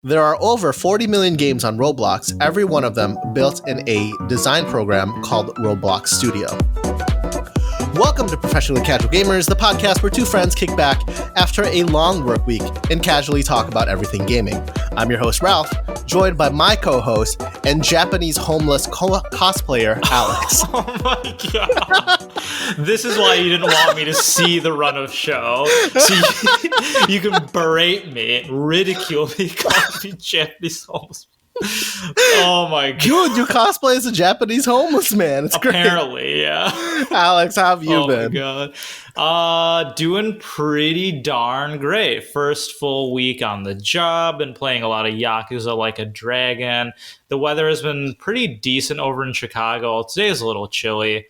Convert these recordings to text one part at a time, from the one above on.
There are over 40 million games on Roblox, every one of them built in a design program called Roblox Studio. Welcome to Professionally Casual Gamers, the podcast where two friends kick back after a long work week and casually talk about everything gaming. I'm your host, Ralph, joined by my co-host and Japanese homeless cosplayer, Alex. Oh my god. This is why you didn't want me to see the run of show. So you can berate me, ridicule me, call me Japanese homeless. Oh my god. Dude, you cosplay as a Japanese homeless man. It's Apparently, great. Yeah. Alex, how have you been? Oh my god. Doing pretty darn great. First full week on the job. Been playing a lot of Yakuza Like a Dragon. The weather has been pretty decent over in Chicago. Today is a little chilly.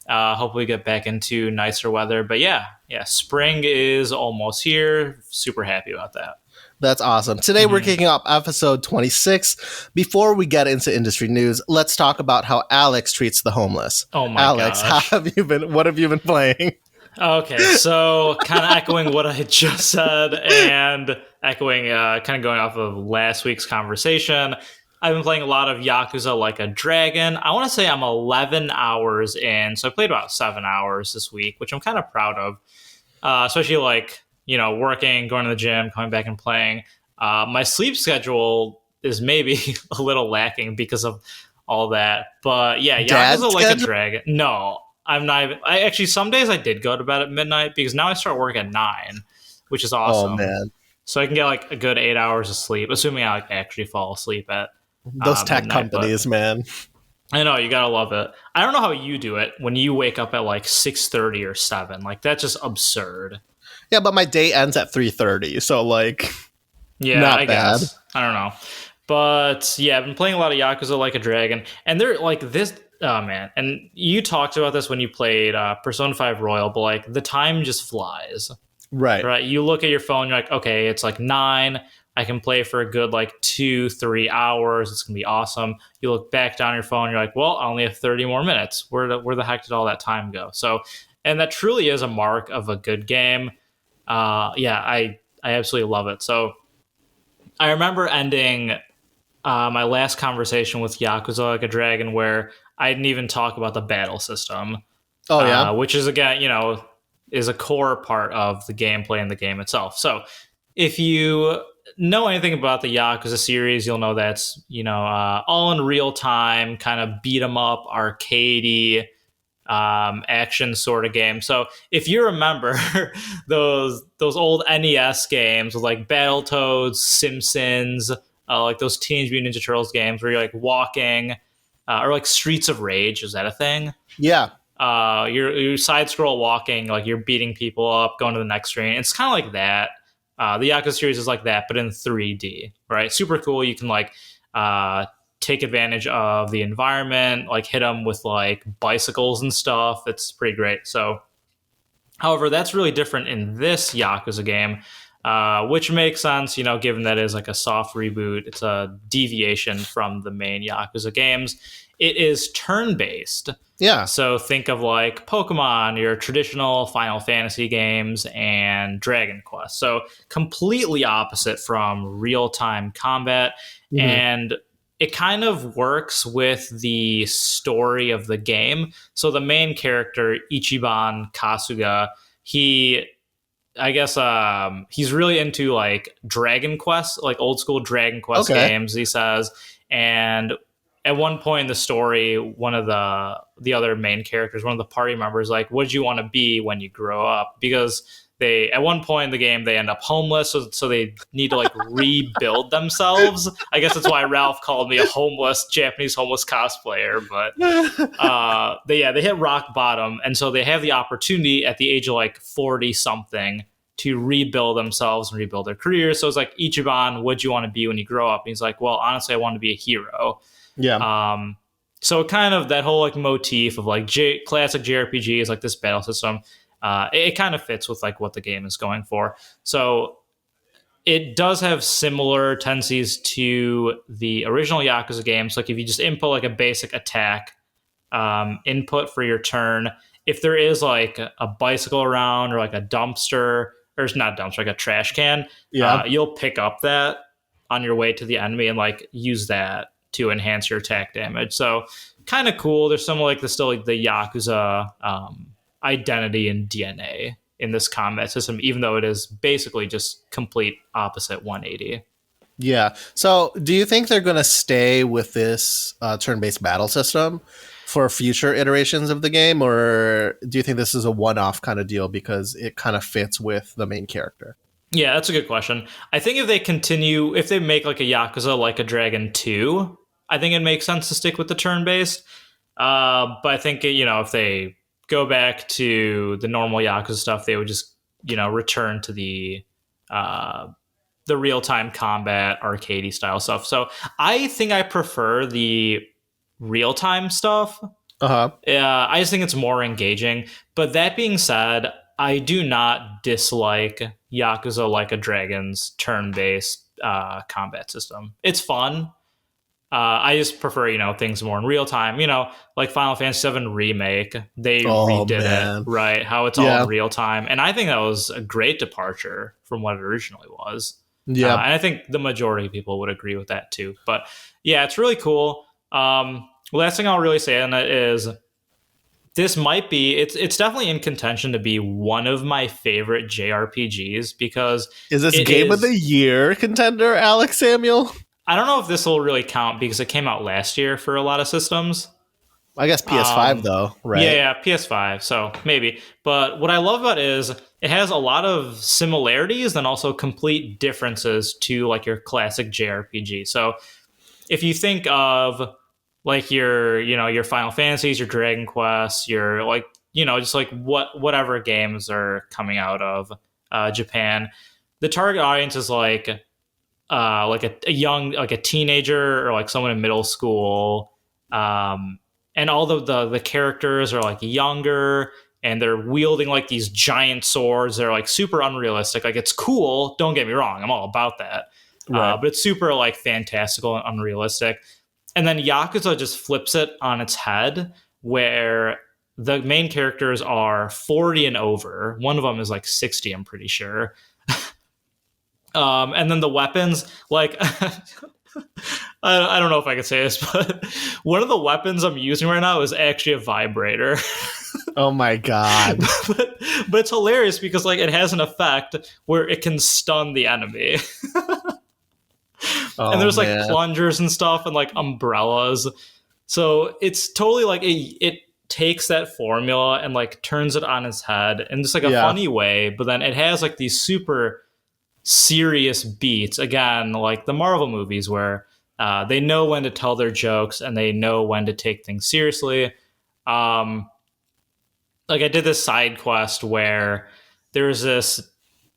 Hopefully get back into nicer weather. But yeah, spring is almost here. Super happy about that. That's awesome. Today we're kicking off episode 26. Before we get into industry news, let's talk about how Alex treats the homeless. Oh my Alex, gosh. what have you been playing? Okay, so kind of echoing what I just said and echoing, kind of going off of last week's conversation. I've been playing a lot of Yakuza Like a Dragon. I want to say I'm 11 hours in, so I played about 7 hours this week, which I'm kind of proud of, especially working, going to the gym, coming back and playing. My sleep schedule is maybe a little lacking because of all that. But yeah, Yakuza Like a Dragon. No, I'm not even. Actually, some days I did go to bed at midnight because now I start work at 9, which is awesome. Oh, man. So I can get like a good 8 hours of sleep, assuming I actually fall asleep at those tech midnight, companies, man. I know, you gotta love it. I don't know how you do it when you wake up at like 6:30 or 7. Like, that's just absurd. Yeah, but my day ends at 3:30, so yeah, not I bad. guess. I don't know. But yeah, I've been playing a lot of Yakuza Like a Dragon, and they're like this. Oh man, and you talked about this when you played Persona 5 Royal, but like the time just flies. Right. You look at your phone, you're like, okay, it's like 9. I can play for a good 2-3 hours. It's gonna be awesome. You look back down your phone, you're like, well, I only have 30 more minutes. Where the heck did all that time go? So, and that truly is a mark of a good game. I absolutely love it. So I remember ending my last conversation with Yakuza Like a Dragon where I didn't even talk about the battle system. Oh yeah, which is again, is a core part of the gameplay in the game itself. So if you know anything about the Yakuza series, you'll know that's all in real time, kind of beat 'em up, arcadey, action sort of game. So if you remember those old NES games with like Battletoads, Simpsons, like those Teenage Mutant Ninja Turtles games where you're like walking, or like Streets of Rage, is that a thing? Yeah. You're side scroll walking, like you're beating people up, going to the next screen. It's kind of like that. The Yakuza series is like that, but in 3D, right? Super cool. You can take advantage of the environment, like hit them with like bicycles and stuff. It's pretty great. So, however, that's really different in this Yakuza game, which makes sense, given that it is like a soft reboot. It's a deviation from the main Yakuza games. It is turn-based. Yeah. So think of like Pokemon, your traditional Final Fantasy games, and Dragon Quest. So completely opposite from real-time combat. Mm-hmm. And it kind of works with the story of the game. So the main character, Ichiban Kasuga, he's really into like Dragon Quest, like old school Dragon Quest games, he says. And at one point in the story, one of the other main characters, one of the party members, like, what do you want to be when you grow up? Because at one point in the game, they end up homeless, so they need to like rebuild themselves. I guess that's why Ralph called me a Japanese homeless cosplayer. But they hit rock bottom, and so they have the opportunity at the age of like 40 something to rebuild themselves and rebuild their careers. So it's like, Ichiban, what do you want to be when you grow up? And he's like, well, honestly, I want to be a hero. Yeah. So kind of that whole like motif of like classic JRPGs, like this battle system, it kind of fits with like what the game is going for. So it does have similar tendencies to the original Yakuza games. Like if you just input like a basic attack input for your turn, if there is like a bicycle around or like a dumpster, or it's not a dumpster, like a trash can, you'll pick up that. on your way to the enemy and like use that to enhance your attack damage. So kind of cool. There's some like the Yakuza identity and DNA in this combat system, even though it is basically just complete opposite 180. Yeah. So do you think they're going to stay with this turn-based battle system for future iterations of the game, or do you think this is a one-off kind of deal because it kind of fits with the main character? Yeah, that's a good question. I think if they make like a Yakuza Like a Dragon 2, I think it makes sense to stick with the turn-based. But I think, if they go back to the normal Yakuza stuff, they would just, return to the real-time combat, arcadey style stuff. So I think I prefer the real-time stuff. Uh-huh. I just think it's more engaging. But that being said, I do not dislike Yakuza Like a Dragon's turn-based combat system. It's fun. I just prefer, things more in real time. Like Final Fantasy VII Remake, they redid it, right? How it's all in real time. And I think that was a great departure from what it originally was. Yeah. And I think the majority of people would agree with that too. But yeah, it's really cool. Last thing I'll really say on it is this might be, it's definitely in contention to be one of my favorite JRPGs because... Is this Game of the Year contender, Alex Samuel? I don't know if this will really count because it came out last year for a lot of systems. I guess PS5 though, right? Yeah, PS5, so maybe. But what I love about it is it has a lot of similarities and also complete differences to like your classic JRPG. So if you think of like your Final Fantasies, your Dragon Quests, your like, just like whatever games are coming out of Japan, the target audience is like a young, like a teenager or like someone in middle school. And all the characters are like younger and they're wielding like these giant swords. They're like super unrealistic. Like it's cool. Don't get me wrong. I'm all about that. Right. But it's super like fantastical and unrealistic. And then Yakuza just flips it on its head where the main characters are 40 and over. One of them is like 60, I'm pretty sure. And then the weapons, like, I don't know if I can say this, but one of the weapons I'm using right now is actually a vibrator. Oh my God. but it's hilarious because like it has an effect where it can stun the enemy. And there's like plungers and stuff and like umbrellas. So it's totally like it takes that formula and like turns it on its head in just like a funny way. But then it has like these super serious beats, again, like the Marvel movies where they know when to tell their jokes and they know when to take things seriously. Like I did this side quest where there's this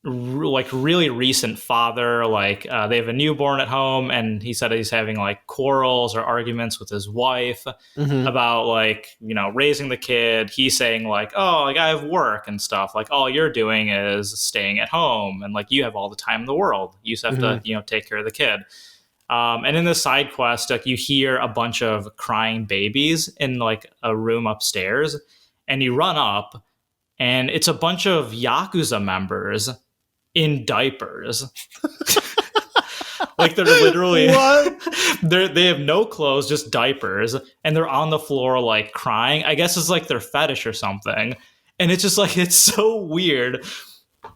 like really recent father, like they have a newborn at home and he said he's having like quarrels or arguments with his wife about like, raising the kid. He's saying like, oh, like I have work and stuff. Like all you're doing is staying at home and like you have all the time in the world. You just have to, take care of the kid. And in this side quest, like you hear a bunch of crying babies in like a room upstairs and you run up and it's a bunch of Yakuza members in diapers. Like they're literally they have no clothes, just diapers, and they're on the floor like crying. I guess it's like their fetish or something. And it's just like it's so weird.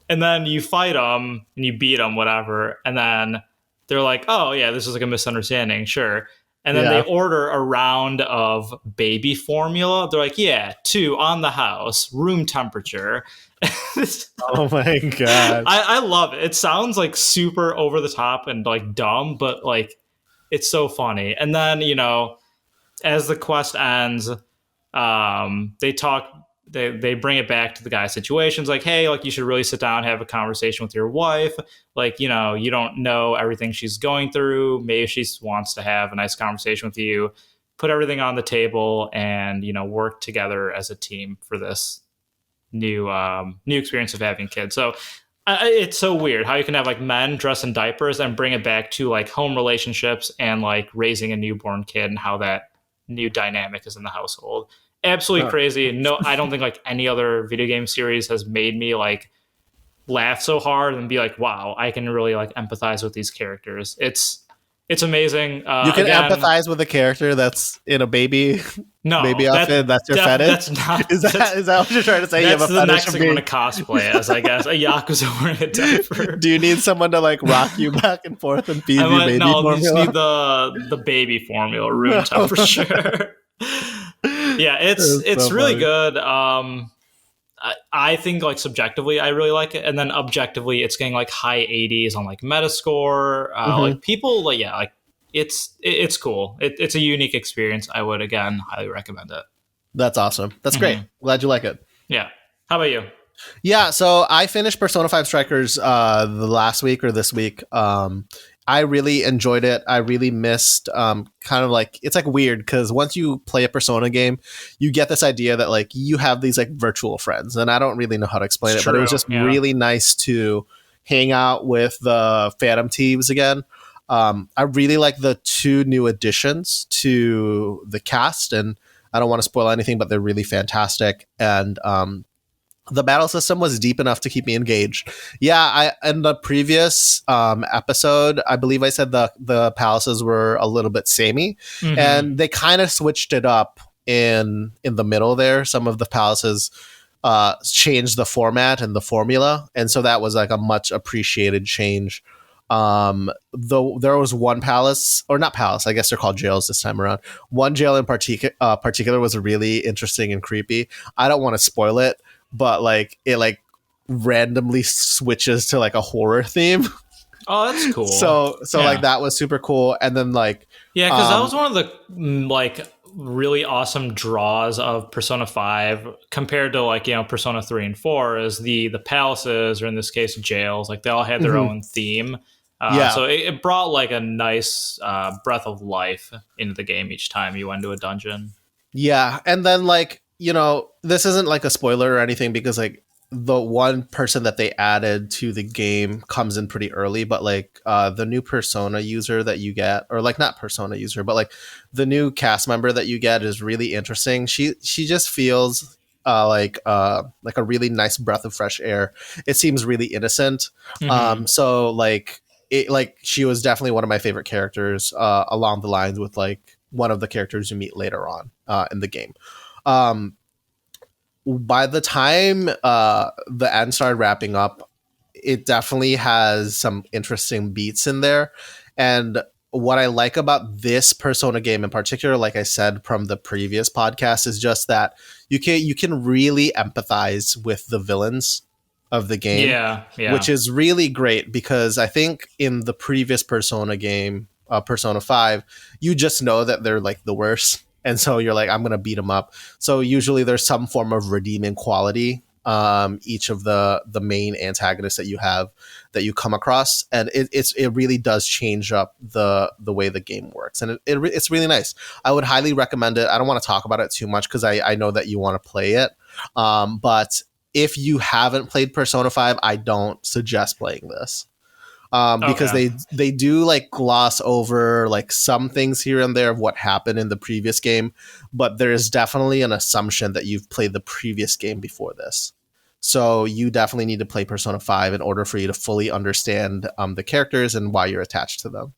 And then you fight them and you beat them, whatever, and then they're like, "Oh yeah, this is like a misunderstanding, sure." And then they order a round of baby formula. They're like, yeah, 2 on the house, room temperature. Oh my God. I love it. It sounds like super over the top and like dumb, but like it's so funny. And then, as the quest ends, they bring it back to the guy's situations like, hey, like you should really sit down and have a conversation with your wife. Like, you don't know everything she's going through. Maybe she wants to have a nice conversation with you, put everything on the table and, work together as a team for this new experience of having kids. So it's so weird how you can have like men dressed in diapers and bring it back to like home relationships and like raising a newborn kid and how that new dynamic is in the household. Absolutely crazy. No, I don't think like any other video game series has made me like laugh so hard and be like, wow, I can really like empathize with these characters. It's amazing. You can Again, empathize with a character that's in a baby no, outfit. That's your fetish. that's not. Is that what you're trying to say? You have That's a the fetish next of thing I'm being. gonna cosplay as, I guess. A Yakuza wearing a diaper. Do you need someone to like rock you back and forth and feed you baby No, you just formula? need the baby formula room temperature. Yeah, it's so really funny. good. I think like subjectively I really like it, and then objectively it's getting like high 80s on like Metascore. Like people like yeah, like it's cool. It's a unique experience. I would again highly recommend it. That's awesome. That's great. Glad you like it. Yeah. How about you? Yeah, so I finished Persona 5 Strikers the last week or this week. I really enjoyed it. I really missed kind of like, it's like weird because once you play a Persona game, you get this idea that like you have these like virtual friends, and I don't really know how to explain It's it, but it was true, just yeah. really nice to hang out with the Phantom Thieves again. I really like the 2 new additions to the cast, and I don't want to spoil anything, but they're really fantastic. And the battle system was deep enough to keep me engaged. Yeah, I in the previous episode, I believe I said the palaces were a little bit samey, and they kind of switched it up in the middle there. Some of the palaces changed the format and the formula, and so that was like a much appreciated change. Though there was one palace, or not palace, I guess they're called jails this time around. One jail in particular was really interesting and creepy. I don't want to spoil it, but like it like randomly switches to like a horror theme. Oh, that's cool. So Yeah. like that was super cool. And then like Yeah, because that was one of the like really awesome draws of Persona 5 compared to like, you know, Persona 3 and 4 is the palaces, or in this case jails, like they all had their own theme. So it brought like a nice breath of life into the game each time you went to a dungeon. Yeah, and then like, you know, this isn't like a spoiler or anything because like the one person that they added to the game comes in pretty early, but like the new Persona user that you get, or like not Persona user, but like the new cast member that you get is really interesting. She just feels like a really nice breath of fresh air. It seems really innocent. So like it, like she was definitely one of my favorite characters along the lines with like one of the characters you meet later on in the game. By the time the end started wrapping up, it definitely has some interesting beats in there. And what I like about this Persona game in particular, like I said from the previous podcast, is just that you can really empathize with the villains of the game. Yeah. Which is really great because I think in the previous Persona game, Persona 5, you just know that they're like the worst. And so you're like, I'm going to beat them up. So usually there's some form of redeeming quality. Each of the main antagonists that you have that you come across, and it really does change up the way the game works, and it's really nice. I would highly recommend it. I don't want to talk about it too much because I know that you want to play it, but if you haven't played Persona 5, I don't suggest playing this. Because they do like gloss over like some things here and there of what happened in the previous game, but there is definitely an assumption that you've played the previous game before this. So you definitely need to play Persona 5 in order for you to fully understand the characters and why you're attached to them.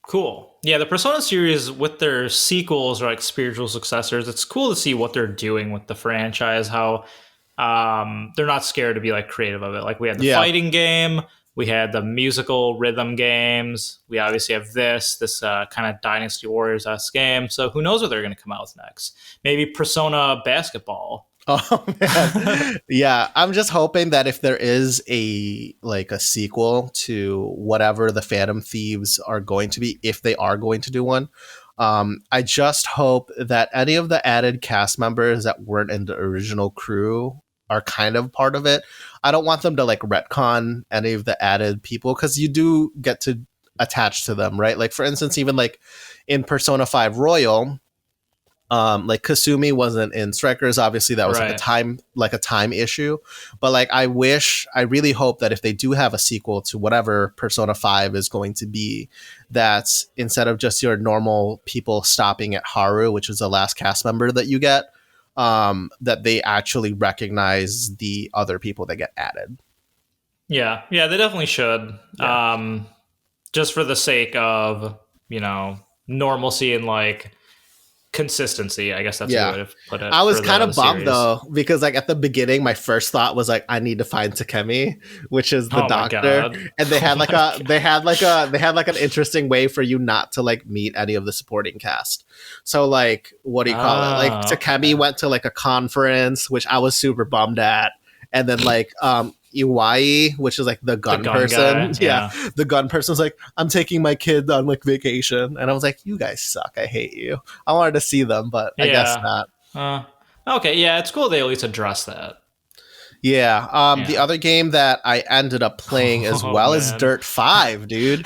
Cool. Yeah, the Persona series with their sequels or like spiritual successors, it's cool to see what they're doing with the franchise, how they're not scared to be like creative of it. Like we had the fighting game, we had the musical rhythm games. We obviously have this kind of Dynasty Warriors-esque game. So who knows what they're going to come out with next? Maybe Persona Basketball. Oh man, yeah. I'm just hoping that if there is a sequel to whatever the Phantom Thieves are going to be, if they are going to do one, I just hope that any of the added cast members that weren't in the original crew are kind of part of it. I don't want them to like retcon any of the added people because you do get to attach to them, right? Like for instance, even like in Persona 5 Royal, like Kasumi wasn't in Strikers. Obviously that was like a time issue, but like I really hope that if they do have a sequel to whatever Persona 5 is going to be, that instead of just your normal people stopping at Haru, which is the last cast member that you get, that they actually recognize the other people that get added. Yeah, they definitely should. Yeah. Just for the sake of, you know, normalcy and like consistency. I guess that's a good Yeah. way to put it I was for kind the of bummed series. though, because like at the beginning, my first thought was like, I need to find Takemi, which is the Oh my doctor. god. And they Oh had like my a god. they had like an interesting way for you not to like meet any of the supporting cast. So like what do you call it? Like Oh, Takemi okay. went to like a conference, which I was super bummed at. And then like Iwai, which is like the The gun gun person. guy. Yeah. Yeah. The gun person's like, I'm taking my kid on like vacation. And I was like, you guys suck. I hate you. I wanted to see them, but I guess Yeah. not. Uh, okay. Yeah, it's cool they at least address that. Yeah. The Yeah. other game that I ended up playing as Oh well is man. Dirt 5, dude.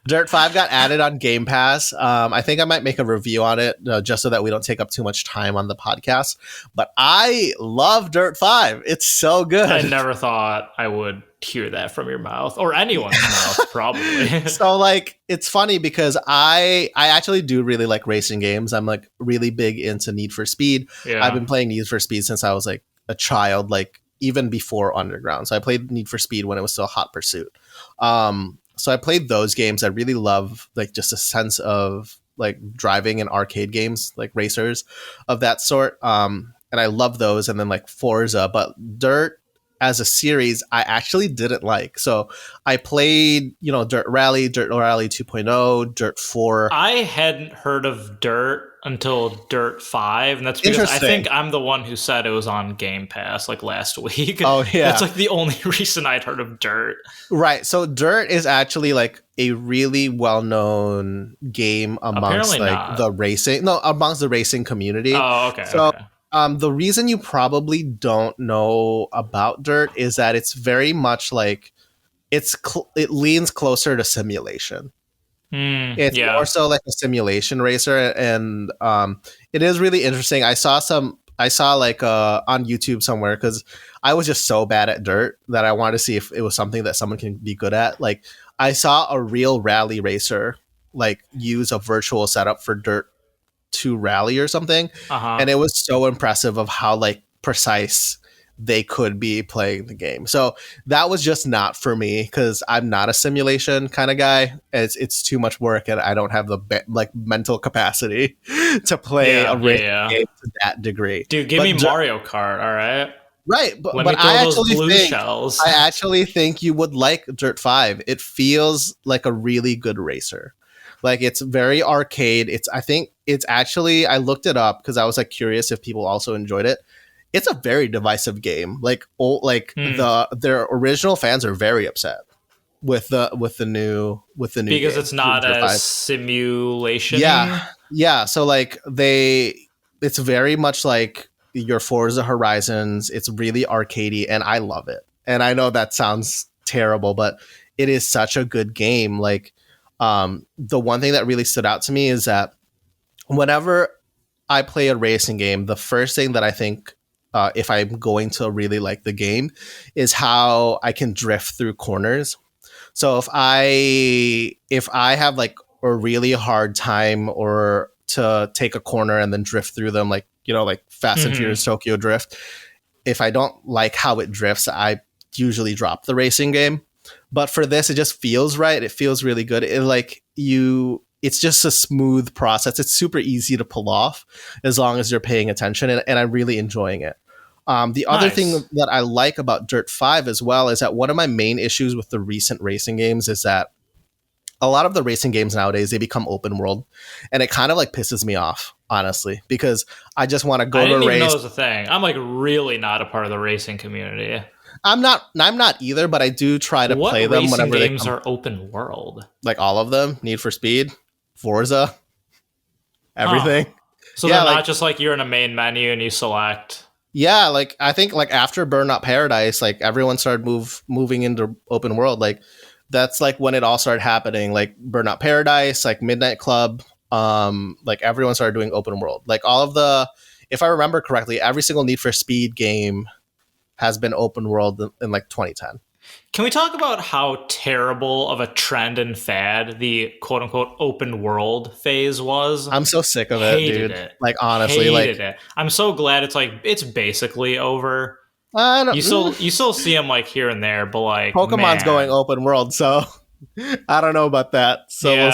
Dirt 5 got added on Game Pass. I think I might make a review on it just so that we don't take up too much time on the podcast. But I love Dirt 5. It's so I good. never thought I would hear that from your mouth or anyone's mouth, probably. So like it's funny because I actually do really like racing games. I'm like really big into Need for Speed. I've Yeah. been playing Need for Speed since I was like a child, like even before Underground. So I played Need for Speed when it was still Hot Pursuit. So I played those games. I really love like just a sense of like driving in arcade games, like racers of that sort. And I love those. And then like Forza, but Dirt as a series, I actually didn't like. So I played, Dirt Rally, Dirt Rally 2.0, Dirt 4. I hadn't heard of Dirt until Dirt 5, and that's because I Interesting. think I'm the one who said it was on Game Pass like last week. Oh, That's yeah. like the only reason I'd heard of Dirt. Right. So Dirt is actually like a really well-known game amongst Apparently like not. amongst the racing community. Oh, okay, So okay. the reason you probably don't know about Dirt is that it's very much like it leans closer to simulation. It's more Yeah. so like a simulation racer, and it is really interesting. I saw like on YouTube somewhere because I was just so bad at Dirt that I wanted to see if it was something that someone can be good at. Like I saw a real rally racer like use a virtual setup for Dirt 2 Rally or something, Uh and huh. it was so impressive of how like precise they could be playing the game. So that was just not for me because I'm not a simulation kind of guy. It's too much work, and I don't have the like mental capacity to play a Yeah, yeah, racing yeah. game to that degree. Dude, give me But Mario Kart, all right? right, Let me but throw those blue shells. I actually think you would like Dirt 5. It feels like a really good racer. Like it's very arcade. I think it's actually I looked it up because I was like curious if people also enjoyed it. It's a very divisive game. Like Hmm. their original fans are very upset with the new Because game it's with not Dirt as 5. Yeah, simulation-y. yeah. So like it's very much like your Forza Horizons. It's really arcadey, and I love it. And I know that sounds terrible, but it is such a good game. Like, the one thing that really stood out to me is that whenever I play a racing game, the first thing that I think, if I'm going to really like the game, is how I can drift through corners. So if I have like a really hard time or to take a corner and then drift through them, like like Fast and Hmm. Furious Tokyo Drift, if I don't like how it drifts, I usually drop the racing game. But for this, it just feels right. It feels really good. It's just a smooth process. It's super easy to pull off as long as you're paying attention, and I'm really enjoying it. The other thing Nice. that I like about Dirt 5 as well is that one of my main issues with the recent racing games is that a lot of the racing games nowadays they become open world, and it kind of like pisses me off, honestly, because I just want to I go to a didn't even know race. it was a thing. I'm like really not a part of the racing community. I'm not either, but I do try to play What them racing whenever they games come. are open world? Like all of them, Need for Speed, Forza, Huh. everything. So they're Yeah, not like just like you're in a main menu and you select. yeah, like I think like after Burnout Paradise, like everyone started moving into open world. Like that's like when it all started happening. Like Burnout Paradise, like Midnight Club, like everyone started doing open world. Like all of the, if I remember correctly, every single Need for Speed game has been open world in like 2010. Can we talk about how terrible of a trend and fad the quote unquote open world phase was? I'm so sick of it, Hated dude. it. Like honestly, like Hated it. I'm so glad it's like it's basically over. I don't. You still see them like here and there, but like Pokemon's man, going open world, so I don't know about that. So we'll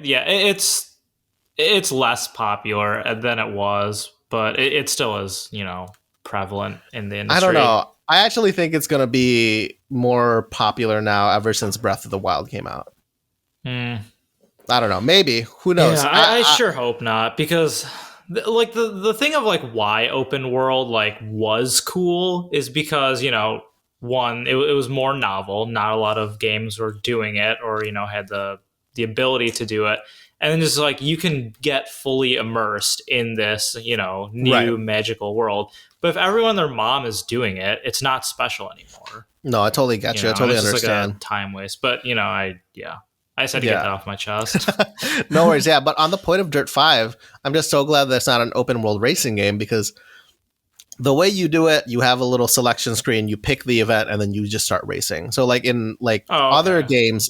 yeah, see. it's less popular than it was, but it still is, prevalent in the industry. I don't know. I actually think it's going to be more popular now ever since Breath of the Wild came out. Hmm. I don't know. Maybe. Who knows? Yeah, I sure hope not, because the thing of like why open world like was cool is because one, it was more novel. Not a lot of games were doing it, or had the ability to do it. And then just like you can get fully immersed in this new magical world. But if everyone and their mom is doing it, it's not special anymore. No, I totally get you. I totally it's understand. Just like a time waste. But I just had to get that off my chest. No worries. Yeah, but on the point of Dirt 5, I'm just so glad that it's not an open world racing game, because the way you do it, you have a little selection screen, you pick the event, and then you just start racing. So like in other games,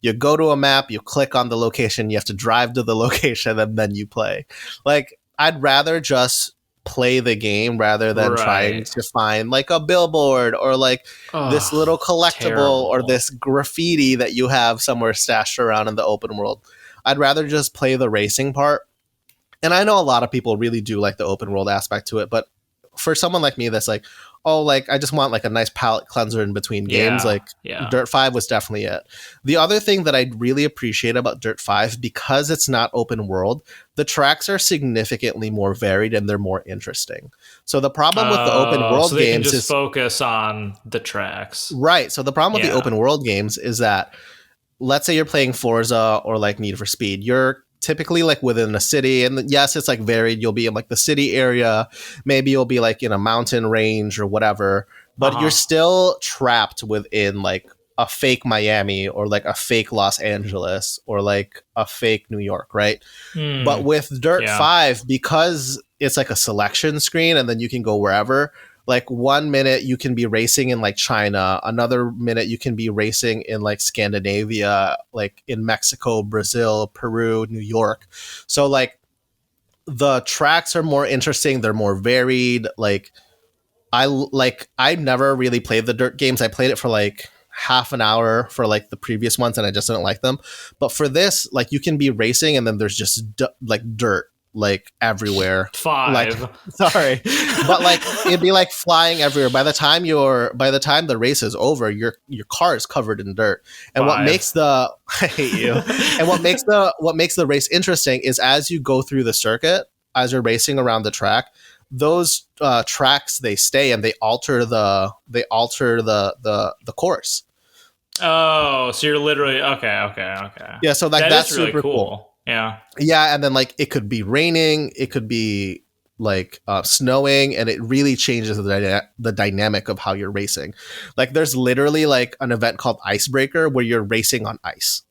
you go to a map, you click on the location, you have to drive to the location, and then you play. Like, I'd rather just play the game rather than trying to find like a billboard or like this little collectible or this graffiti that you have somewhere stashed around in the open world. I'd rather just play the racing part. And I know a lot of people really do like the open world aspect to it, but for someone like me that's like, oh, like I just want like a nice palate cleanser in between games, Dirt 5 was definitely it. The other thing that I really appreciate about Dirt 5, because it's not open world, the tracks are significantly more varied and they're more interesting. So the problem with the open world games is focus on the tracks. Right. So the problem with the open world games is that, let's say you're playing Forza or like Need for Speed, you're typically like within a city, and yes, it's like varied. You'll be in like the city area, maybe you'll be like in a mountain range or whatever, but you're still trapped within like a fake Miami or like a fake Los Angeles or like a fake New York, right? But with Dirt 5, because it's like a selection screen and then you can go wherever, like 1 minute you can be racing in like China, another minute you can be racing in like Scandinavia, like in Mexico, Brazil, Peru, New York. So like the tracks are more interesting, they're more varied. I never really played the Dirt games. I played it for like half an hour for like the previous ones and I just didn't like them. But for this, like you can be racing and then there's just like dirt like everywhere. 5. Like, sorry, but like it'd be like flying everywhere. By the time the race is over, your car is covered in dirt. And 5. what makes the I hate you. And what makes the race interesting is as you go through the circuit, as you're racing around the track, those tracks, they stay and they alter the course. Oh, so you're literally okay. Yeah, so like that's really super cool. Yeah, and then like it could be raining, it could be like snowing, and it really changes the dynamic of how you're racing. Like there's literally like an event called Icebreaker where you're racing on ice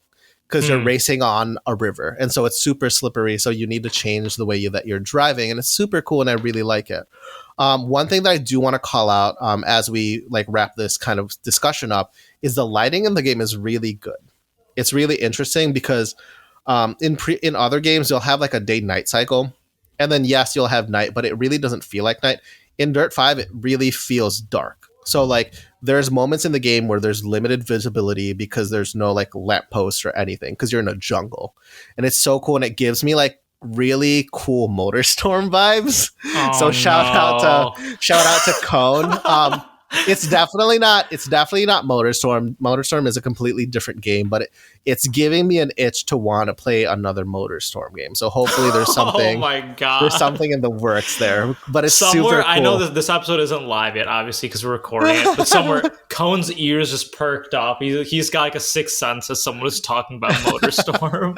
because you're racing on a river, and so it's super slippery, so you need to change the way that you're driving, and it's super cool and I really like it. One thing that I do want to call out as we like wrap this kind of discussion up is the lighting in the game is really good. It's really interesting because in other games you'll have like a day-night cycle, and then yes, you'll have night, but it really doesn't feel like night. In Dirt 5, it really feels dark. So like there's moments in the game where there's limited visibility because there's no like lampposts or anything because you're in a jungle, and it's so cool, and it gives me like really cool MotorStorm vibes. So shout out to Cone. It's definitely not MotorStorm. MotorStorm is a completely different game, but it's giving me an itch to want to play another MotorStorm game. So hopefully there's something. Oh my god! There's something in the works there, but it's somewhere. Super cool. I know this episode isn't live yet, obviously, because we're recording it. But somewhere, Cone's ears just perked up. He's got like a sixth sense as someone was talking about MotorStorm.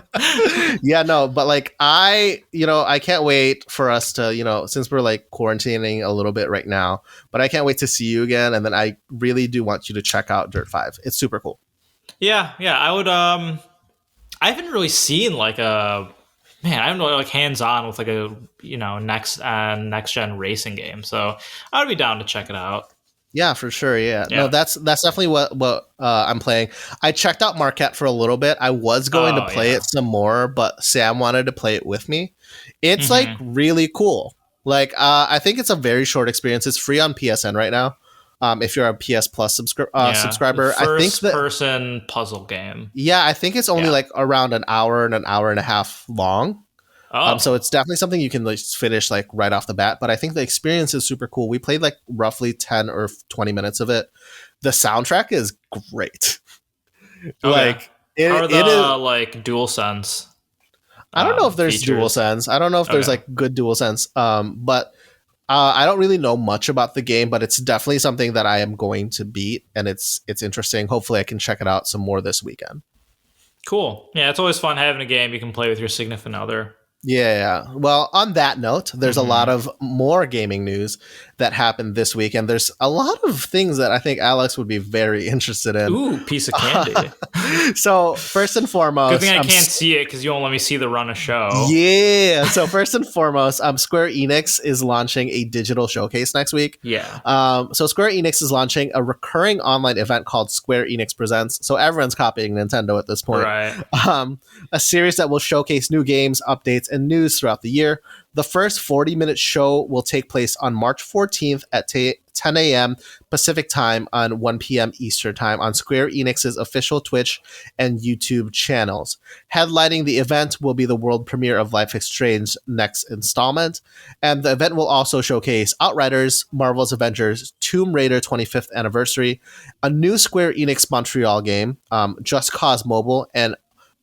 Yeah, no, but like I can't wait for us to since we're like quarantining a little bit right now, but I can't wait to see you again. And then I really do want you to check out Dirt 5. It's super cool. Yeah, I would. I haven't really seen like I don't know, like hands-on with like a next gen racing game. So I would be down to check it out. Yeah, for sure. Yeah. No, that's definitely what I'm playing. I checked out Marquette for a little bit. I was going to play it some more, but Sam wanted to play it with me. It's like really cool. Like, I think it's a very short experience. It's free on PSN right now. If you're a PS Plus subscriber, I think first person puzzle game. Yeah, I think it's only Yeah. like around an hour and a half long. Oh, So it's definitely something you can like finish like right off the bat. But I think the experience is super cool. We played like roughly 10 or 20 minutes of it. The soundtrack is great. okay. Like How are the it is. like DualSense? I don't know if there's features? DualSense. I don't know if there's Okay. like good DualSense. But I don't really know much about the game, but it's definitely something that I am going to beat, and it's interesting. Hopefully, I can check it out some more this weekend. Cool. Yeah, it's always fun having a game you can play with your significant other. Yeah. Well, on that note, there's a lot Mhm. of more gaming news that happened this week, and there's a lot of things that I think Alex would be very interested in. Ooh, piece of candy. So first and foremost, Good thing I can't see it because you won't let me see the run of show. Yeah. So first and foremost, Square-Enix is launching a digital showcase next week. Yeah. So Square-Enix is launching a recurring online event called Square-Enix Presents. So everyone's copying Nintendo at this point. Right. A series that will showcase new games, updates, and news throughout the year. The first 40-minute show will take place on March 14th at 10 a.m. Pacific time on 1 p.m. Eastern time on Square Enix's official Twitch and YouTube channels. Headlining the event will be the world premiere of Life is Strange next installment. And the event will also showcase Outriders, Marvel's Avengers, Tomb Raider 25th Anniversary, a new Square Enix Montreal game, Just Cause Mobile, and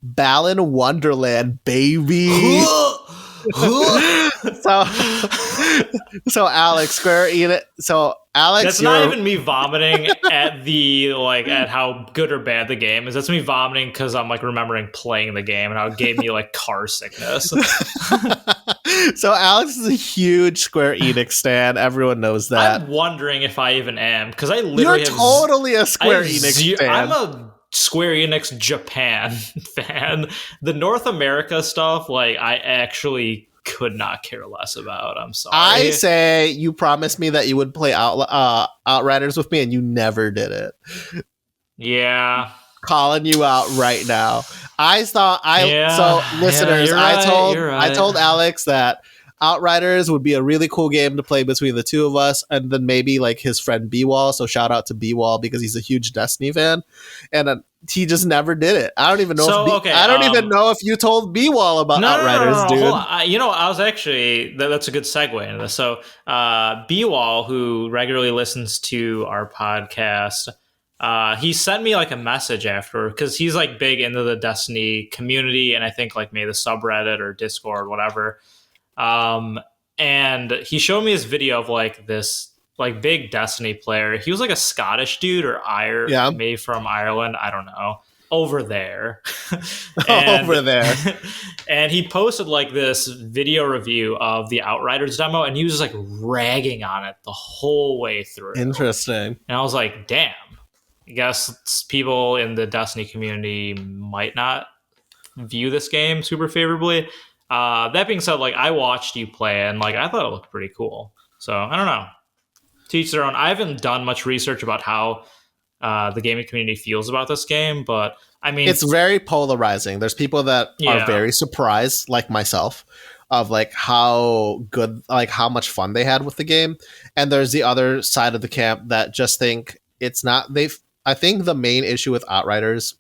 Balan Wonderland, baby. so Alex, Square Enix. So Alex, That's not even me vomiting at the like at how good or bad the game is. That's me vomiting because I'm like remembering playing the game and how it gave me like car sickness. So Alex is a huge Square Enix stan. Everyone knows that. I'm wondering if I even am because I literally You're totally a Square I have Enix fan. I'm a Square Enix Japan fan. The North America stuff, like I actually could not care less about. I'm sorry. I say you promised me that you would play Outriders with me, and you never did it. Yeah. Calling you out right now. So listeners, you're I told Alex that Outriders would be a really cool game to play between the two of us, and then maybe like his friend B-Wall. So shout out to B-Wall because he's a huge Destiny fan, and he just never did it. I don't even know. I don't even know if you told B-Wall about Outriders, dude. Hold on. I was actually that's a good segue into this. So B-Wall, who regularly listens to our podcast, he sent me like a message after because he's like big into the Destiny community, and I think like maybe the subreddit or Discord, whatever. And he showed me his video of like this like big Destiny player. He was like a Scottish dude or maybe from Ireland. I don't know. Over there. Over there. And he posted like this video review of the Outriders demo, and he was just like ragging on it the whole way through. Interesting. And I was like, damn, I guess people in the Destiny community might not view this game super favorably. That being said, like I watched you play and like I thought it looked pretty cool. So I don't know. To each their own. I haven't done much research about how the gaming community feels about this game, but I mean, it's very polarizing. There's people that are very surprised, like myself, of like how good, like how much fun they had with the game, and there's the other side of the camp that just think it's not. I think the main issue with Outriders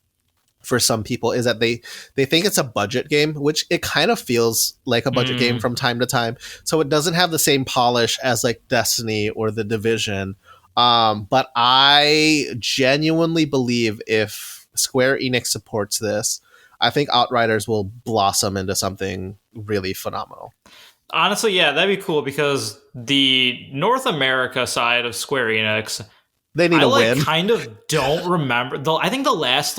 for some people is that they think it's a budget game, which it kind of feels like a budget game from time to time. So it doesn't have the same polish as like Destiny or The Division. But I genuinely believe if Square Enix supports this, I think Outriders will blossom into something really phenomenal. Honestly, yeah, that'd be cool because the North America side of Square Enix, they need a win. Kind of don't remember. I think the last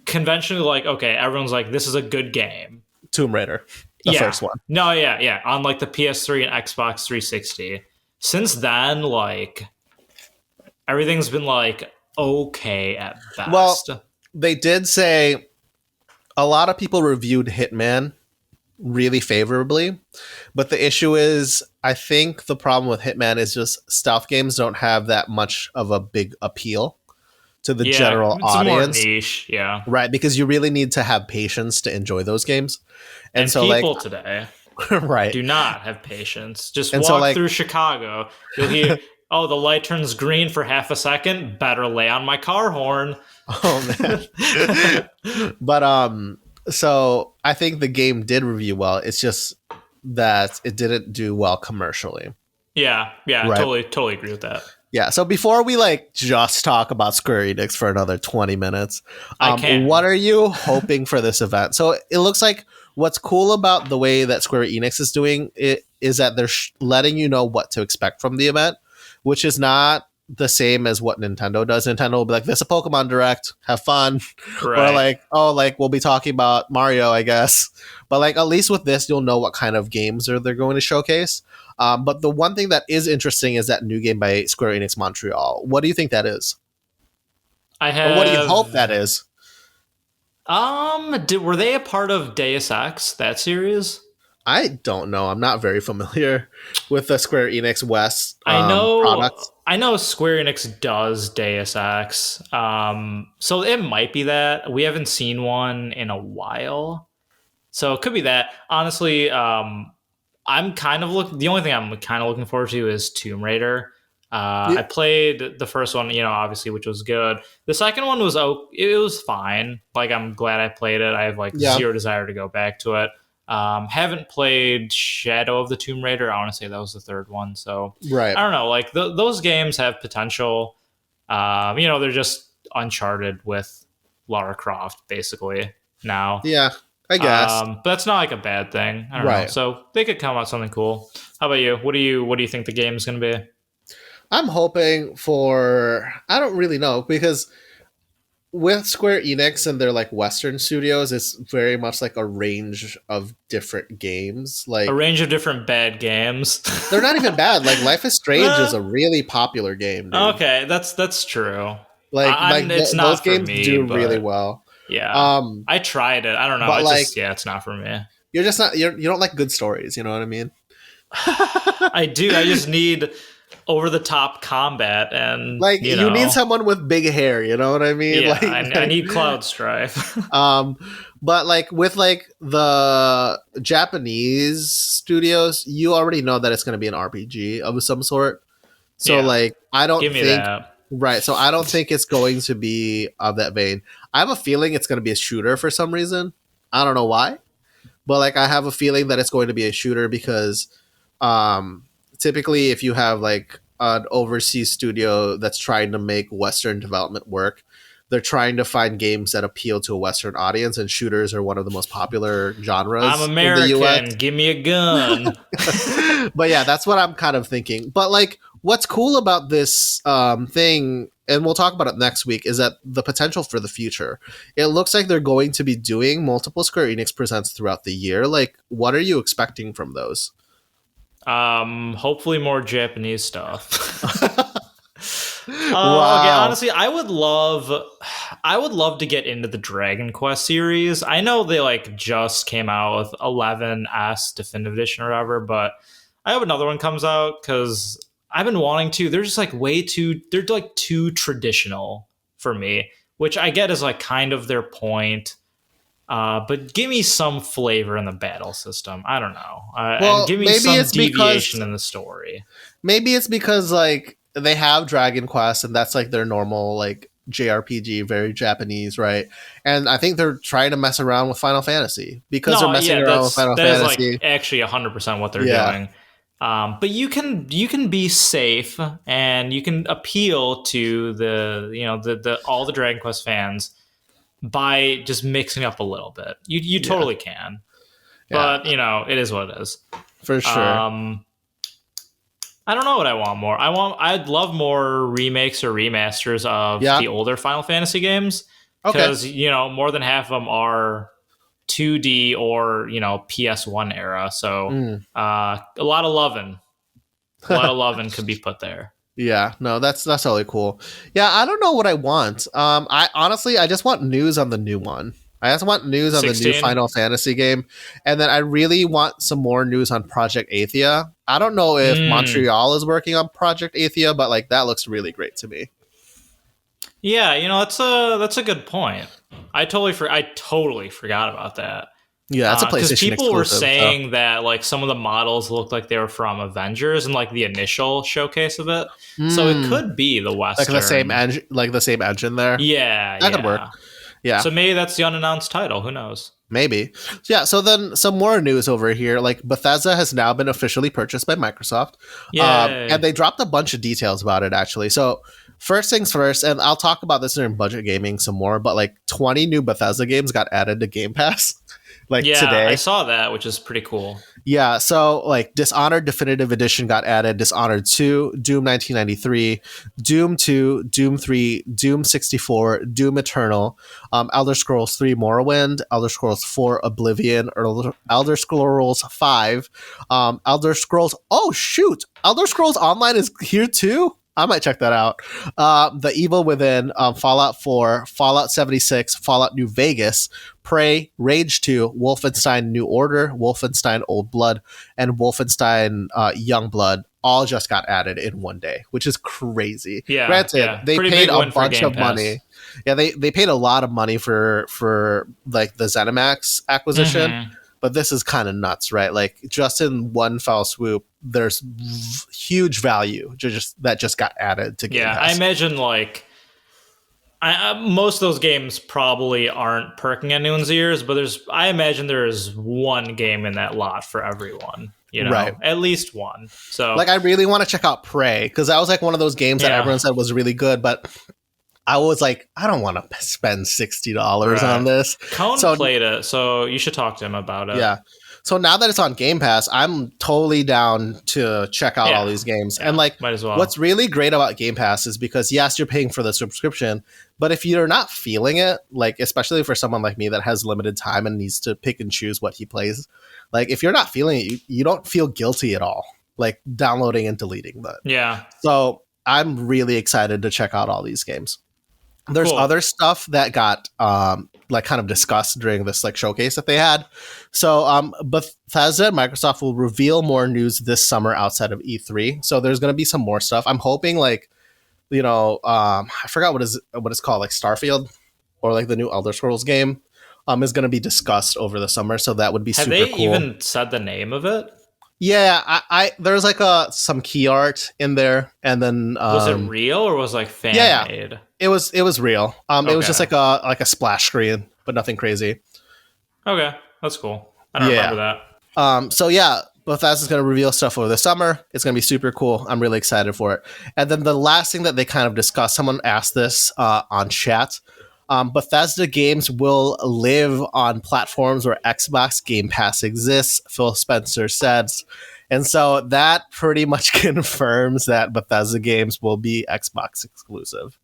conventionally like okay, everyone's like this is a good game. Tomb Raider, the first one. No, yeah, on like the PS3 and Xbox 360. Since then, like everything's been like okay at best. Well, they did say a lot of people reviewed Hitman really favorably, but the issue is I think the problem with Hitman is just stealth games don't have that much of a big appeal to the general audience. More niche, yeah. Right, because you really need to have patience to enjoy those games. And so people like today. Right. Do not have patience. Just And so walk like through Chicago. You'll hear, oh, the light turns green for half a second. Better lay on my car horn. oh man. But so I think the game did review well. It's just that it didn't do well commercially. Yeah, Right. totally agree with that. Yeah. So before we like just talk about Square Enix for another 20 minutes, I what can. are you hoping for this event? So it looks like what's cool about the way that Square Enix is doing it is that they're letting you know what to expect from the event, which is not the same as what Nintendo does. Nintendo will be like, "This is a Pokemon Direct, have fun," or Right. like, "Oh, like we'll be talking about Mario, I guess." But like at least with this, you'll know what kind of games they're going to showcase. But the one thing that is interesting is that new game by Square Enix Montreal. What do you think that is? I Or what do you hope that have. is? Were they a part of Deus Ex, that series? I don't know. I'm not very familiar with the Square Enix West I know. products. I know Square Enix does Deus Ex. So it might be that. We haven't seen one in a while. So it could be that. Honestly, I'm kind of the only thing I'm kind of looking forward to is Tomb Raider. Yeah, I played the first one, obviously, which was good. The second one was it was fine. Like, I'm glad I played it. I have like yeah, zero desire to go back to it. Haven't played Shadow of the Tomb Raider. I want to say that was the third one. So right. I don't know. Like those games have potential. They're just Uncharted with Lara Croft basically now. Yeah, I guess. But that's not like a bad thing. I don't know. Right. So they could come out with something cool. How about you? What do you think the game is going to be? I'm hoping for. I don't really know because with Square Enix and their like Western studios, it's very much like a range of different games. A Like range of different bad games. they're not even bad. Like Life is Strange is a really popular game, dude. Okay, that's true. Like It's those not for games me, do really but well. yeah, Um, I tried it. I don't know. but like It's not for me. you're just not you don't like good stories. You know what I mean? I do. I just need over the top combat, and Like you need someone with big hair. You know what I mean? yeah, I Like need Cloud Strife. um, but like with like the Japanese studios, you already know that it's going to be an RPG of some sort. So Yeah, like I don't give me think that. right. So I don't think it's going to be of that vein. I have a feeling it's going to be a shooter for some reason. I don't know why, but like I have a feeling that it's going to be a shooter because um typically if you have like an overseas studio that's trying to make Western development work, they're trying to find games that appeal to a Western audience, and shooters are one of the most popular I'm genres in the American. Give me a gun. US. But yeah, that's what I'm kind of thinking. But like what's cool about this thing, and we'll talk about it next week, is that the potential for the future. It looks like they're going to be doing multiple Square Enix presents throughout the year. Like, what are you expecting from those? Hopefully more Japanese stuff. Okay, Wow. honestly, I would love to get into the Dragon Quest series. I know they like just came out with 11S Definitive Edition or whatever, but I hope another one comes out because I've been wanting to. They're just like they're like too traditional for me, which I get is like kind of their point. But give me some flavor in the battle system. I don't know, and Well, give me some deviation in the story. maybe it's because like they have Dragon Quest and that's like their normal like JRPG, very Japanese, right? And I think they're trying to mess around with Final Fantasy because they're No, messing yeah, around with Final that is like Fantasy. actually 100% what they're Yeah. doing. But you can be safe and you can appeal to the all the Dragon Quest fans by just mixing up a little bit. You Yeah. totally can, Yeah, but it is what it is. for sure. I don't know what I want more. I'd love more remakes or remasters of Yeah. the older Final Fantasy games Okay. because more than half of them are 2D or PS1 era. So Mm. a lot of loving could be put there. Yeah, no, that's totally cool. Yeah, I don't know what I want. I honestly I just want news on the new one. I just want news on the new 16. Final Fantasy game, and then I really want some more news on Project Athia. I don't know if Montreal is working on Project Athia, but like that looks really great to me. Yeah, that's a good point. I totally forgot about that. Yeah, it's a Because PlayStation people were exclusive. saying that like some of the models looked like they were from Avengers and like the initial showcase of it. So it Hmm. could be the Like the same Western. engine, there. Yeah, That could work. yeah. Yeah, So maybe that's the unannounced title. Who knows? maybe. So yeah. So then some more news over here. Like Bethesda has now been officially purchased by Microsoft, and Yay. they dropped a bunch of details about it actually. So first things first, and I'll talk about this during budget gaming some more. But like 20 new Bethesda games got added to Game Pass. Like Yeah, I today. saw that, which is pretty cool. Yeah, so like Dishonored Definitive Edition got added, Dishonored 2, Doom 1993, Doom 2, Doom 3, Doom 64, Doom Eternal, Elder Scrolls 3 Morrowind, Elder Scrolls 4 Oblivion, Elder Scrolls 5, Elder Scrolls, oh shoot, Elder Scrolls Online is here too? I might check that out. The Evil Within, Fallout 4, Fallout 76, Fallout New Vegas, Prey, Rage 2, Wolfenstein New Order, Wolfenstein Old Blood, and Wolfenstein Young Blood all just got added in one day, which is crazy. Yeah, Granted, yeah. they Pretty paid big a win for bunch Game of Pass. money. Yeah, they paid a lot of money for like the ZeniMax acquisition. Mhm. But this is kind of nuts, right? Like just in one foul swoop, there's huge value that just got added to Game Yeah, I Pass. imagine like most of those games probably aren't perking anyone's ears, but I imagine there is one game in that lot for everyone. You know, Right. at least one. So Like I really want to check out Prey because that was like one of those games that Yeah. everyone said was really good, but I was like, I don't want to spend $60 on Right. this. Cone So- played it, so you should talk to him about it. Yeah. So now that it's on Game Pass, I'm totally down to check out Yeah. all these games. Yeah, And like might as well. what's really great about Game Pass is because yes, you're paying for the subscription, but if you're not feeling it, like especially for someone like me that has limited time and needs to pick and choose what he plays, like if you're not feeling it, you don't feel guilty at all, like downloading and deleting that. Yeah. So I'm really excited to check out all these games. There's Cool. other stuff that got like kind of discussed during this like showcase that they had. So Bethesda and Microsoft will reveal more news this summer outside of E3. So there's going to be some more stuff. I'm hoping like I forgot what it's called, like Starfield or like the new Elder Scrolls game is going to be discussed over the summer. So that would be Have super they cool. even said the name of it? Yeah, I there's like some key art in there, and then Was it real or was it like fan yeah. made? It was real. It was just Okay. like a splash screen, but nothing crazy. Okay, that's cool. I don't Yeah. remember that. So yeah, Bethesda's going to reveal stuff over the summer. It's going to be super cool. I'm really excited for it. And then the last thing that they kind of discussed, someone asked this on chat. Bethesda games will live on platforms where Xbox Game Pass exists, Phil Spencer says. And so that pretty much confirms that Bethesda games will be Xbox exclusive.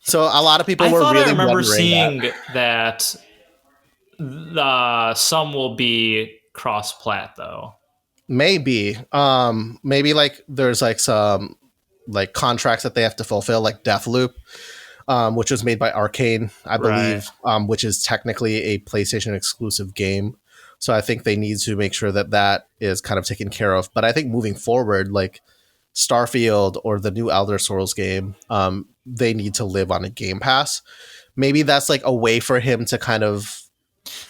So a lot of people I were thought really I remember wondering seeing that. some will be cross-plat though. Maybe like there's like some like contracts that they have to fulfill, like Deathloop, which was made by Arcane, I believe, which is technically a PlayStation exclusive game. So I think they need to make sure that that is kind of taken care of. But I think moving forward, like Starfield or the new Elder Scrolls game, they need to live on a Game Pass. Maybe that's like a way for him to kind of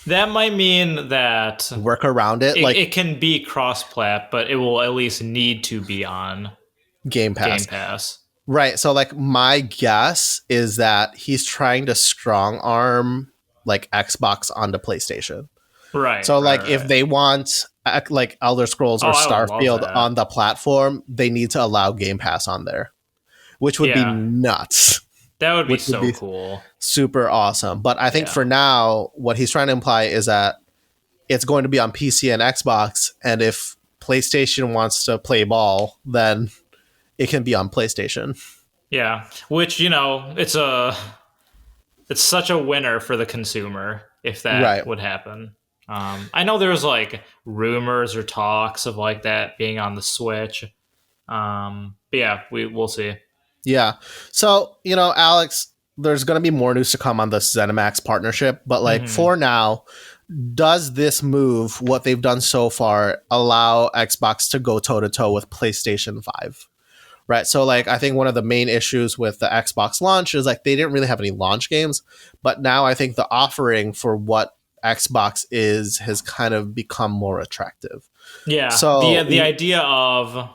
That might mean that work around it, like it can be cross-plat, but it will at least need to be on Game Pass. Game Pass. Right. So like my guess is that he's trying to strong arm like Xbox onto PlayStation. Right. So like right, if right. they want like Elder Scrolls or Oh, I would love Starfield that. on the platform, they need to allow Game Pass on there, which would be Yeah. nuts. That would be which would so be- cool. Super awesome. But I think Yeah. for now, what he's trying to imply is that it's going to be on PC and Xbox, and if PlayStation wants to play ball, then it can be on PlayStation. Yeah. Which, it's such a winner for the consumer if that Right. would happen. I know there's like rumors or talks of like that being on the Switch. But yeah, we'll see. Yeah. So, Alex, there's going to be more news to come on this ZeniMax partnership. But, like, for now, does this move, what they've done so far, allow Xbox to go toe-to-toe with PlayStation 5? Right? So, like, I think one of the main issues with the Xbox launch is, like, they didn't really have any launch games. But now I think the offering for what Xbox has kind of become more attractive. Yeah, So the idea of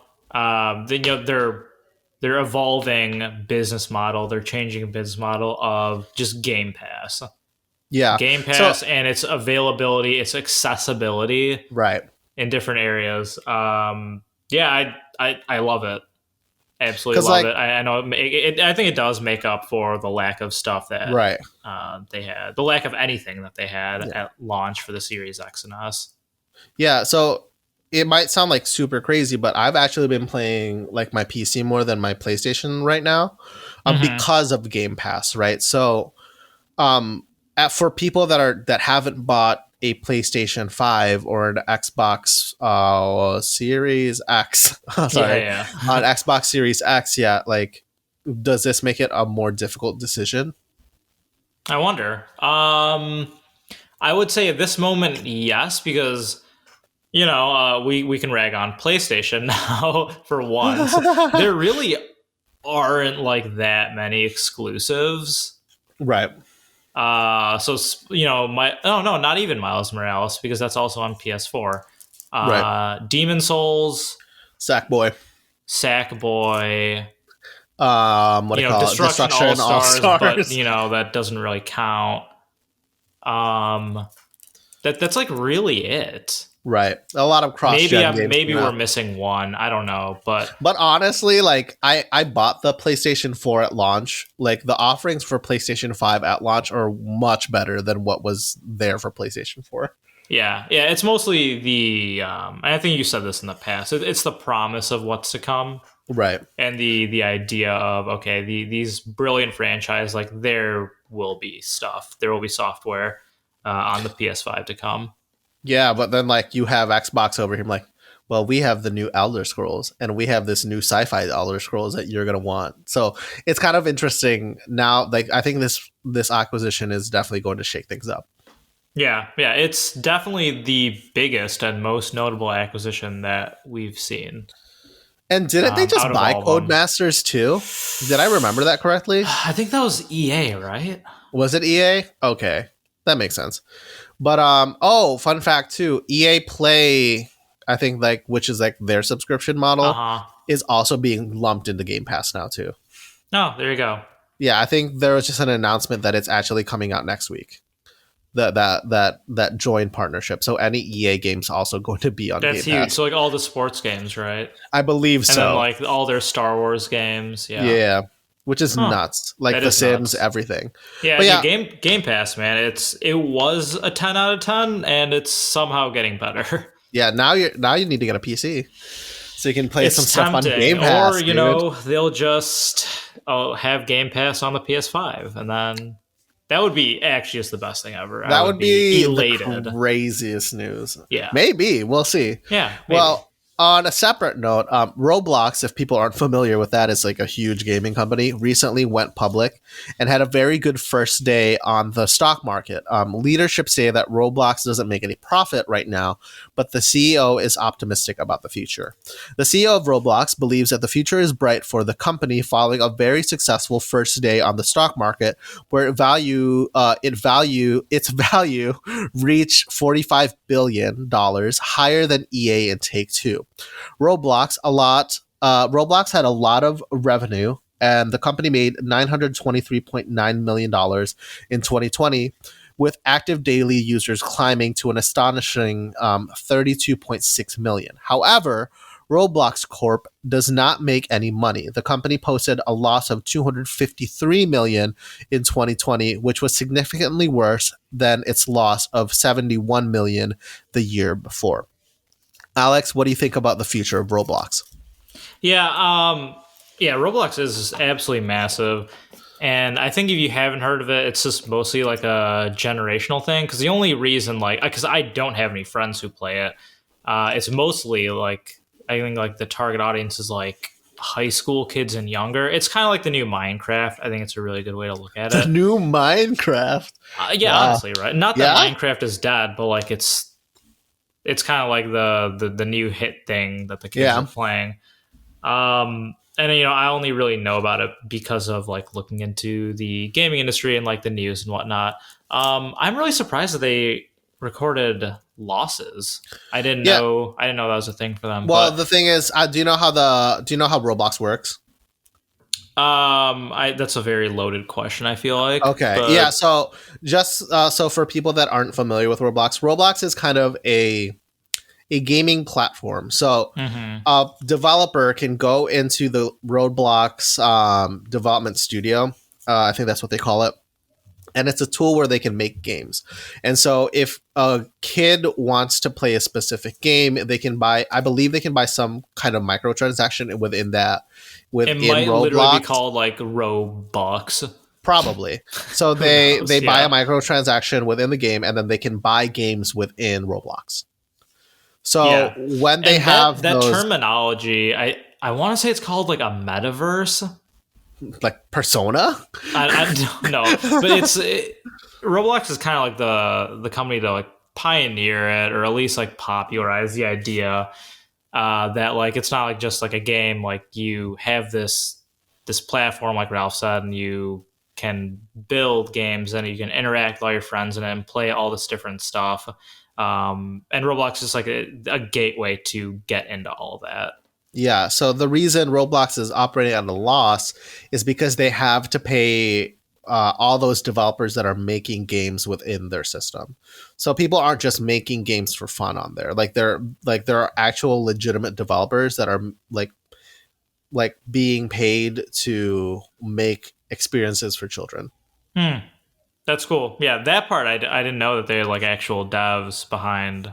they're evolving business model, they're changing business model of just yeah, Game so Pass, and its availability, its accessibility right. in different areas. Yeah, I love it. Absolutely Because love like it. I know I think it does make up for the lack of stuff that right. they had, the lack of anything that they had Yeah. at launch for the Series X and S. Yeah, so it might sound like super crazy, but I've actually been playing like my PC more than my PlayStation right now, Mm-hmm. because of Game Pass, right? So, for people that haven't bought a PlayStation 5 or an Xbox Series X, sorry, Yeah, on yeah. Xbox Series X, yeah, like, does this make it a more difficult decision? I wonder. I would say at this moment, yes, because we can rag on PlayStation now for once. There really aren't like that many exclusives. Right, So my oh no, not even Miles Morales because that's also on PS4. right. Demon Souls, Sackboy. Sackboy, What do you call it? Destruction All Destruction All Stars, but Stars. that doesn't really count. Um, that's like really it. Right. A lot of Maybe cross-gen games maybe came we're out. missing one. I don't know, but But honestly, like I bought the PlayStation 4 at launch. Like the offerings for PlayStation 5 at launch are much better than what was there for PlayStation 4. yeah, it's mostly the. I think you said this in the past. It's the promise of what's to come, Right. and the idea of okay, these brilliant franchise, like there will be stuff, there will be software on the PS5 to come. Yeah, but then like you have Xbox over here like, well, we have the new Elder Scrolls and we have this new sci-fi Elder Scrolls that you're going to want. So, it's kind of interesting now. Like I think this acquisition is definitely going to shake things up. Yeah, it's definitely the biggest and most notable acquisition that we've seen And didn't they just out of buy all of them. Codemasters too? Did I remember that correctly? I think that was EA, right? Was it EA? Okay. That makes sense. But fun fact too, EA Play, I think like which is like their subscription Uh model huh. is also being lumped into Game Pass now too. Oh, there you go. Yeah, I think there was just an announcement that it's actually coming out next week. That joint partnership. So any EA games also going to be on That's Game huge. Pass. So like all the sports games, right? I believe And then so. like all their Star Wars games. Yeah. Yeah. Which is Huh. nuts. Like That The is Sims, nuts. everything. Yeah, But yeah, Game Pass, man. It was a 10 out of 10 and it's somehow getting better. yeah, now you need to get a PC. So you can play some It's stuff on tempting. Game Or, Pass, dude. they'll just have Game Pass on the PS5 and then that would be actually just the best thing ever. I That would would be elated. the craziest news. Yeah. Maybe. We'll see. Yeah, maybe. Well, on a separate note, Roblox, if people aren't familiar with that, is like a huge gaming company, recently went public and had a very good first day on the stock market. Leadership say that Roblox doesn't make any profit right now, but the CEO is optimistic about the future. The CEO of Roblox believes that the future is bright for the company following a very successful first day on the stock market, where its value reached $45 billion, higher than EA and Take-Two. Roblox had a lot of revenue, and the company made $923.9 million in 2020, with active daily users climbing to an astonishing 32.6 million. However, Roblox Corp does not make any money. The company posted a loss of 253 million in 2020, which was significantly worse than its loss of 71 million the year before. Alex, what do you think about the future of Roblox? Yeah, Roblox is absolutely massive. And I think if you haven't heard of it, it's just mostly like a generational thing. Because the only reason, like, because I don't have any friends who play it, it's mostly like, I think like the target audience is like high school kids and younger. It's kind of like the new Minecraft. I think it's a really good way to look at The it. new Minecraft. Yeah, Wow. honestly, right? Not that Yeah? Minecraft is dead, but like it's kind of like the new hit thing that the kids Yeah. are playing. And I only really know about it because of like looking into the gaming industry and like the news and whatnot. I'm really surprised that they recorded losses. I didn't Yeah. know. I didn't know that was a thing for them. Well, But the thing is, do you know how Roblox works? that's a very loaded question, I feel like. Okay. Yeah. But So just so for people that aren't familiar with Roblox, Roblox is kind of a gaming platform. So mhm. a developer can go into the Roblox development studio. I think that's what they call it. And it's a tool where they can make games. And so if a kid wants to play a specific game, they can buy, I believe they can buy some kind of microtransaction within It might literally be Roblox. called like Robux. Probably. So Who they knows? buy a Yeah. microtransaction within the game, and then they can buy games within Roblox. So Yeah. when they And have that those terminology, I want to say it's called like a metaverse. like Persona, I don't know, but Roblox is kind of like the company to like pioneer it, or at least like popularize the idea that like it's not like just like a game. Like you have this platform, like Ralph said, and you can build games and you can interact with all your friends and play all this different stuff. And Roblox is like a gateway to get into all that. yeah. So the reason Roblox is operating at a loss is because they have to pay all those developers that are making games within their system. So people aren't just making games for fun on there. There are actual legitimate developers that are like being paid to make experiences for children. Hmm. That's cool. Yeah, that part I didn't know that they're like actual devs behind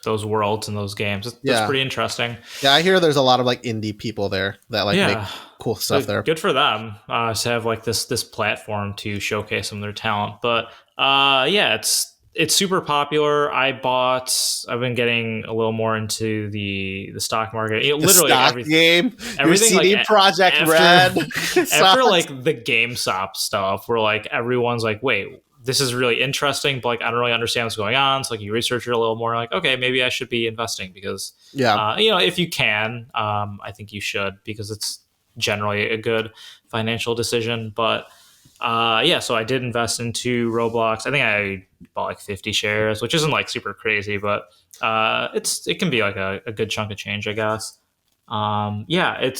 those worlds and those games. That's Yeah. pretty interesting. Yeah, I hear there's a lot of like indie people there that like make Yeah, cool stuff there. good for them to have like this platform to showcase some of their talent. But yeah, it's super popular. I've been getting a little more into the stock market. The Literally stock game, your everything CD like Project after, Red. after like the GameStop stuff, where like everyone's like, wait, this is really interesting, but like I don't really understand what's going on. So like you research it a little more, like okay, maybe I should be investing because Yeah. if you can, I think you should because it's generally a good financial decision. But yeah, so I did invest into Roblox. I think I bought like 50 shares, which isn't like super crazy, but it can be like a good chunk of change, I guess. Yeah,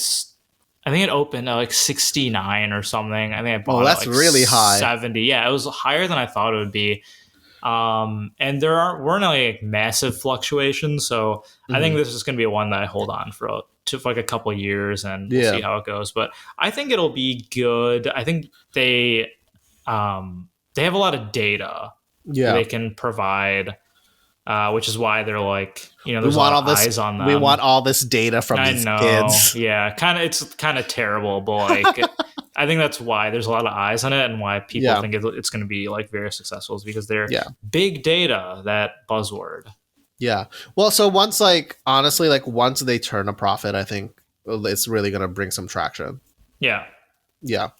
I think it opened at like 69 or something. I think I bought that's it like really high. 70. Yeah, it was higher than I thought it would be. And weren't like massive fluctuations, so I think this is going to be one that I hold on for like a couple of years, and we'll see how it goes. But I think it'll be good. I think they have a lot of data they can provide, which is why they're like there's a lot of eyes on them. We want all this data from these kids. Yeah, it's kind of terrible, but like. I think that's why there's a lot of eyes on it and why people think it's going to be like very successful is because they're big data, that buzzword. Yeah. Well, so once honestly, once they turn a profit, I think it's really going to bring some traction. Yeah. Yeah.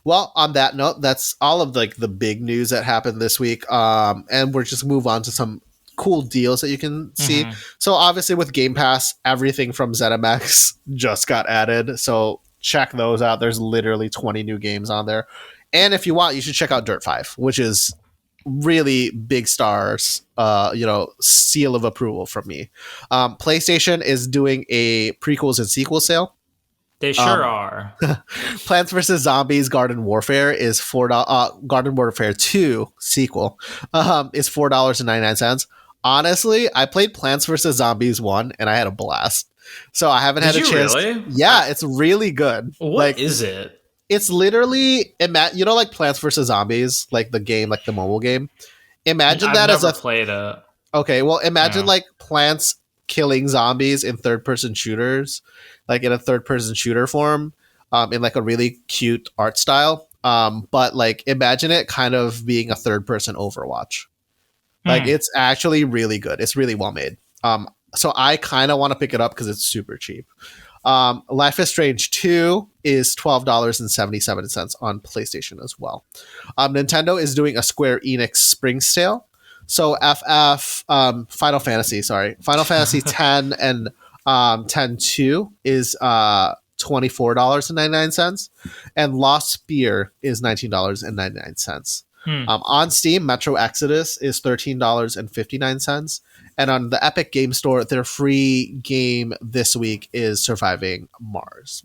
Well, on that note, that's all of the big news that happened this week. And we're just move on to some cool deals that you can see. So obviously with Game Pass, everything from ZeniMax just got added. So check those out. There's literally 20 new games on there. And if you want, you should check out Dirt 5, which is really big stars, seal of approval from me. PlayStation is doing a prequels and sequel sale. They sure are. Plants vs. Zombies Garden Warfare is $4. Garden Warfare 2 sequel is $4.99. Honestly, I played Plants vs. Zombies 1 and I had a blast. So I haven't had a chance. Really? Yeah, it's really good. What is it? It's literally like Plants vs. Zombies, like the game, like the mobile game. Imagine that as I've never played it. Okay, well, imagine like plants killing zombies in third-person shooters, like in a third-person shooter form, in like a really cute art style. But like imagine it kind of being a third-person Overwatch. Like it's actually really good. It's really well made. So I kind of want to pick it up because it's super cheap. Life is Strange 2 is $12.77 on PlayStation as well. Nintendo is doing a Square-Enix spring sale. So Final Fantasy 10 and 10-2 is $24.99. And Lost Spear is $19.99. On Steam, Metro Exodus is $13.59. And on the Epic Game Store, their free game this week is Surviving Mars.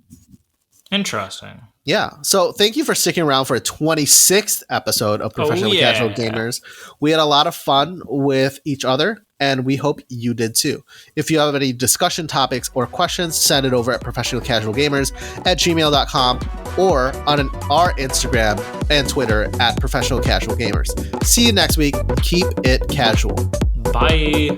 Interesting. Yeah. So thank you for sticking around for a 26th episode of Professionally Casual Gamers. We had a lot of fun with each other, and we hope you did too. If you have any discussion topics or questions, send it over at professionalcasualgamers@gmail.com or on our Instagram and Twitter at professionalcasualgamers. See you next week. Keep it casual. Bye.